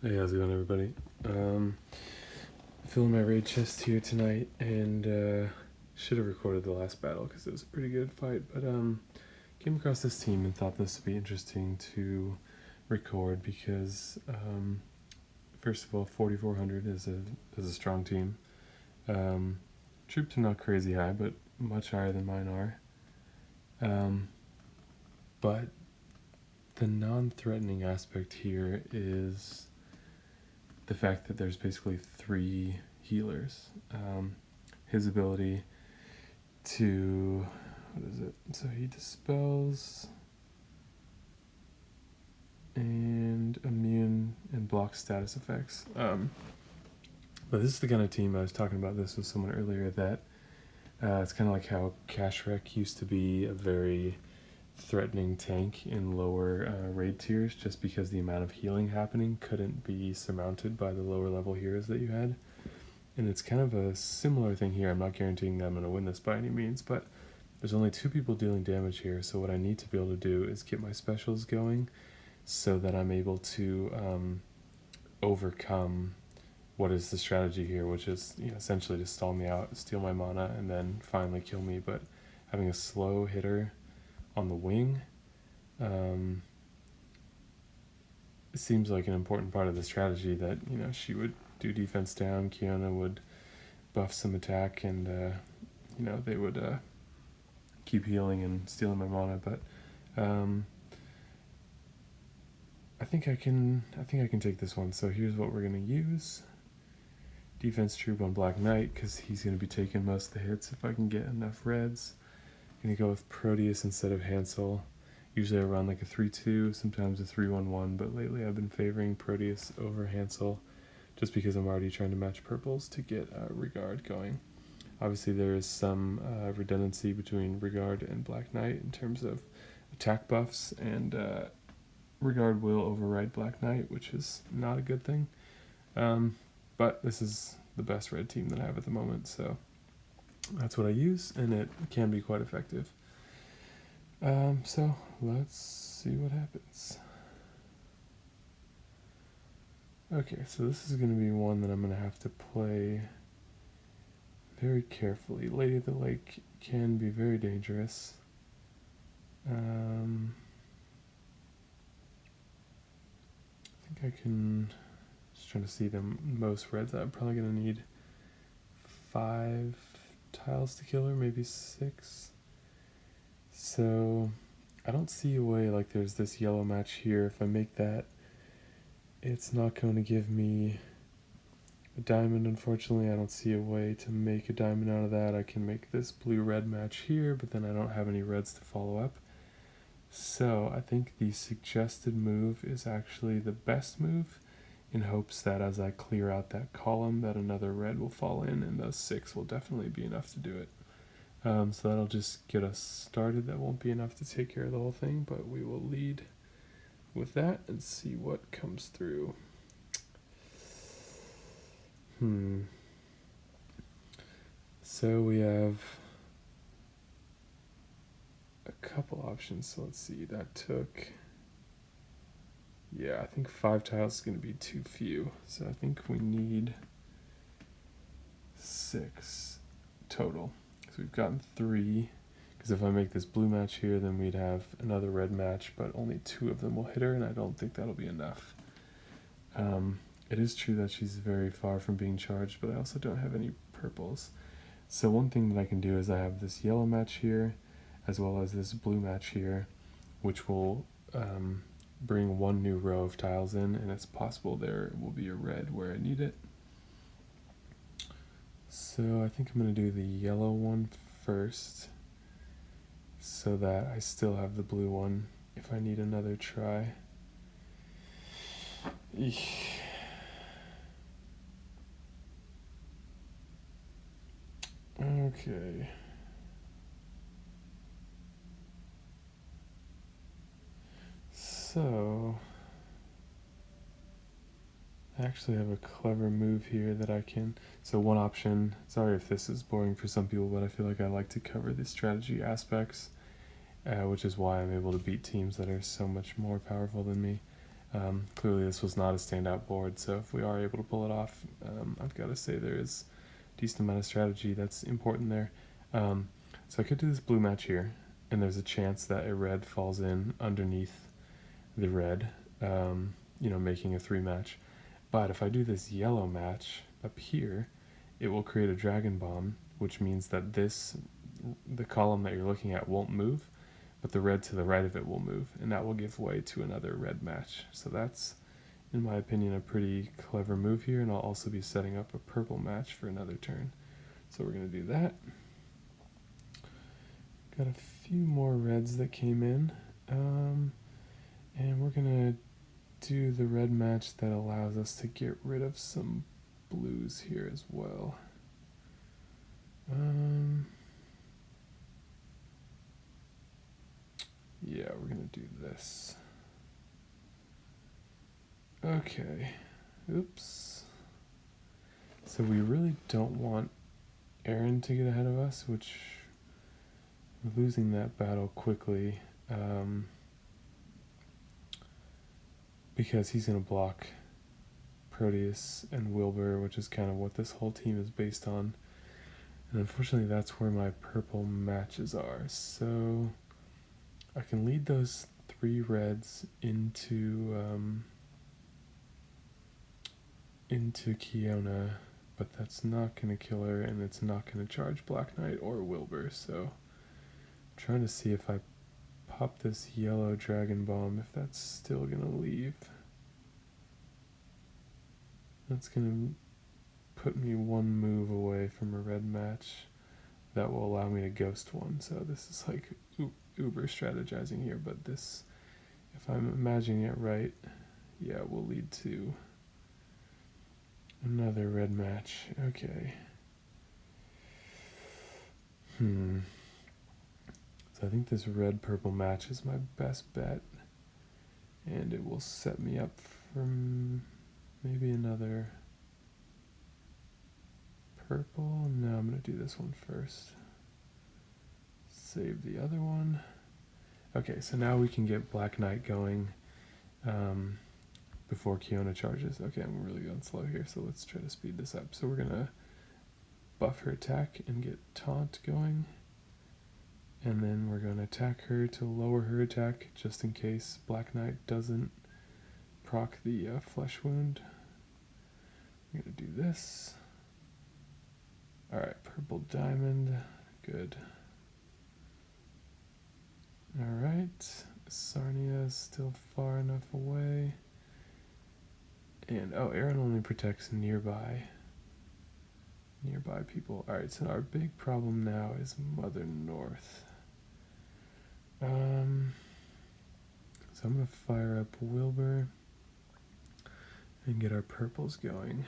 Hey, how's it going, everybody? Filling my raid chest here tonight, and should have recorded the last battle because it was a pretty good fight. But came across this team and thought this would be interesting to record because first of all, 4,400 is a strong team. Troops are not crazy high, but much higher than mine are. But the non-threatening aspect here is the fact that there's basically 3 healers. His ability to, what is it? So he dispels and immune and block status effects. But this is the kind of team, I was talking about this with someone earlier, that it's kind of like how Kashrek used to be a very threatening tank in lower raid tiers, just because the amount of healing happening couldn't be surmounted by the lower level heroes that you had. And it's kind of a similar thing here. I'm not guaranteeing that I'm going to win this by any means, but there's only 2 people dealing damage here, so what I need to be able to do is get my specials going so that I'm able to overcome what is the strategy here, which is essentially to stall me out, steal my mana, and then finally kill me. But having a slow hitter on the wing it seems like an important part of the strategy, that she would do defense down, Khiona would buff some attack, and they would keep healing and stealing my mana. But I think I can take this one. So here's what we're gonna use. Defense troop on Black Knight, because he's going to be taking most of the hits if I can get enough reds. I'm going to go with Proteus instead of Hansel. Usually I run like a 3-2, sometimes a 3-1-1, but lately I've been favoring Proteus over Hansel just because I'm already trying to match purples to get Regard going. Obviously there is some redundancy between Regard and Black Knight in terms of attack buffs, and Regard will override Black Knight, which is not a good thing. But this is the best red team that I have at the moment, so that's what I use, and it can be quite effective. So let's see what happens. Okay, so this is going to be one that I'm going to have to play very carefully. Lady of the Lake can be very dangerous. I think I can... Just trying to see the most reds. I'm probably going to need 5 tiles to kill her, maybe 6. So I don't see a way, like there's this yellow match here. If I make that, it's not going to give me a diamond, unfortunately. I don't see a way to make a diamond out of that. I can make this blue-red match here, but then I don't have any reds to follow up. So I think the suggested move is actually the best move, in hopes that as I clear out that column, that another red will fall in, and those 6 will definitely be enough to do it. So that'll just get us started. That won't be enough to take care of the whole thing, but we will lead with that and see what comes through. So we have a couple options. So let's see, that took... Yeah, I think 5 tiles is going to be too few. So I think we need 6 total. So we've gotten 3. Because if I make this blue match here, then we'd have another red match, but only 2 of them will hit her, and I don't think that'll be enough. It is true that she's very far from being charged, but I also don't have any purples. So one thing that I can do is I have this yellow match here, as well as this blue match here, which will bring 1 new row of tiles in, and it's possible there will be a red where I need it. So I think I'm going to do the yellow one first, so that I still have the blue one if I need another try. Okay. So I actually have a clever move here that I can... So one option, sorry if this is boring for some people, but I feel like I like to cover the strategy aspects, which is why I'm able to beat teams that are so much more powerful than me. Clearly this was not a standout board, so if we are able to pull it off, I've got to say there is a decent amount of strategy that's important there. So I could do this blue match here, and there's a chance that a red falls in underneath the red, making a 3 match. But if I do this yellow match up here, it will create a dragon bomb, which means that the column that you're looking at won't move, but the red to the right of it will move, and that will give way to another red match. So that's, in my opinion, a pretty clever move here, and I'll also be setting up a purple match for another turn. So we're going to do that. Got a few more reds that came in, and we're going to do the red match that allows us to get rid of some blues here as well. Yeah, we're gonna do this. Okay, oops. So we really don't want Aeron to get ahead of us, which we're losing that battle quickly, because he's gonna block Proteus and Wilbur, which is kind of what this whole team is based on. And unfortunately that's where my purple matches are. So I can lead those 3 reds into Khiona, but that's not going to kill her, and it's not going to charge Black Knight or Wilbur. So I'm trying to see if I pop this yellow dragon bomb, if that's still going to leave. That's going to put me 1 move away from a red match that will allow me to ghost one. So this is like uber strategizing here, but this, if I'm imagining it right, yeah, will lead to another red match. Okay. So I think this red-purple match is my best bet, and it will set me up for maybe another purple. No, I'm going to do this one first. Save the other one. Okay, so now we can get Black Knight going before Khiona charges. Okay, I'm really going slow here, so let's try to speed this up. So we're going to buff her attack and get taunt going. And then we're going to attack her to lower her attack, just in case Black Knight doesn't proc the flesh wound. We're going to do this. Alright, purple diamond. Good. Alright, Isarnia is still far enough away. And, aeron only protects nearby people. Alright, so our big problem now is Mother North. So I'm going to fire up Wilbur and get our purples going.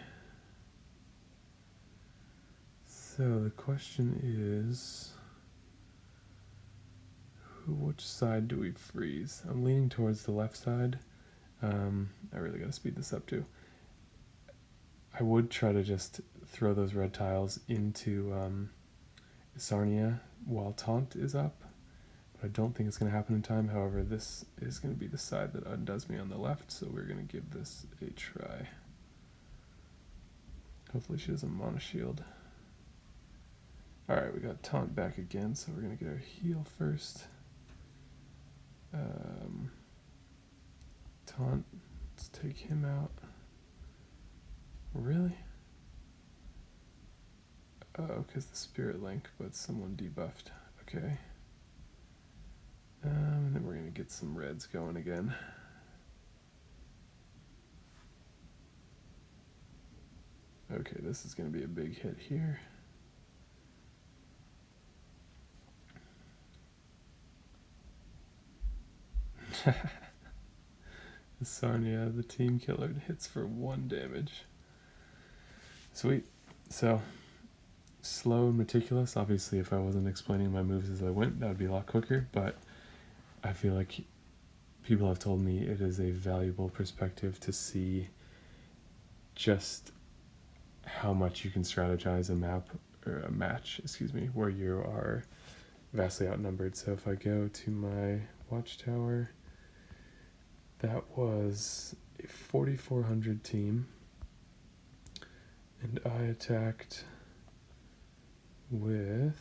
So the question is, which side do we freeze? I'm leaning towards the left side. I really gotta speed this up too. I would try to just throw those red tiles into Isarnia while taunt is up, but I don't think it's going to happen in time. However, this is going to be the side that undoes me on the left, so we're going to give this a try. Hopefully she doesn't mono shield. Alright, we got taunt back again, so we're going to get our heal first. Taunt, let's take him out. Really? Oh, because the spirit link, but someone debuffed. Okay. And then we're going to get some reds going again. Okay, this is going to be a big hit here. Isarnia, the team killer, hits for 1 damage. Sweet. So, slow and meticulous. Obviously, if I wasn't explaining my moves as I went, that would be a lot quicker, but I feel like people have told me it is a valuable perspective to see just how much you can strategize a match, where you are vastly outnumbered. So if I go to my watchtower, That was a 4,400 team, and I attacked with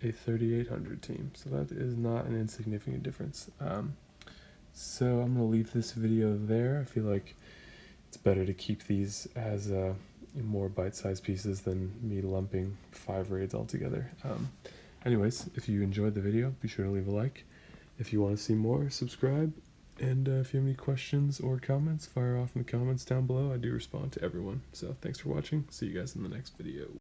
a 3,800 team, so that is not an insignificant difference. So I'm going to leave this video there. I feel like it's better to keep these as more bite-sized pieces than me lumping 5 raids all together. Anyways, if you enjoyed the video, be sure to leave a like. If you want to see more, subscribe. And if you have any questions or comments, fire off in the comments down below. I do respond to everyone. So thanks for watching. See you guys in the next video.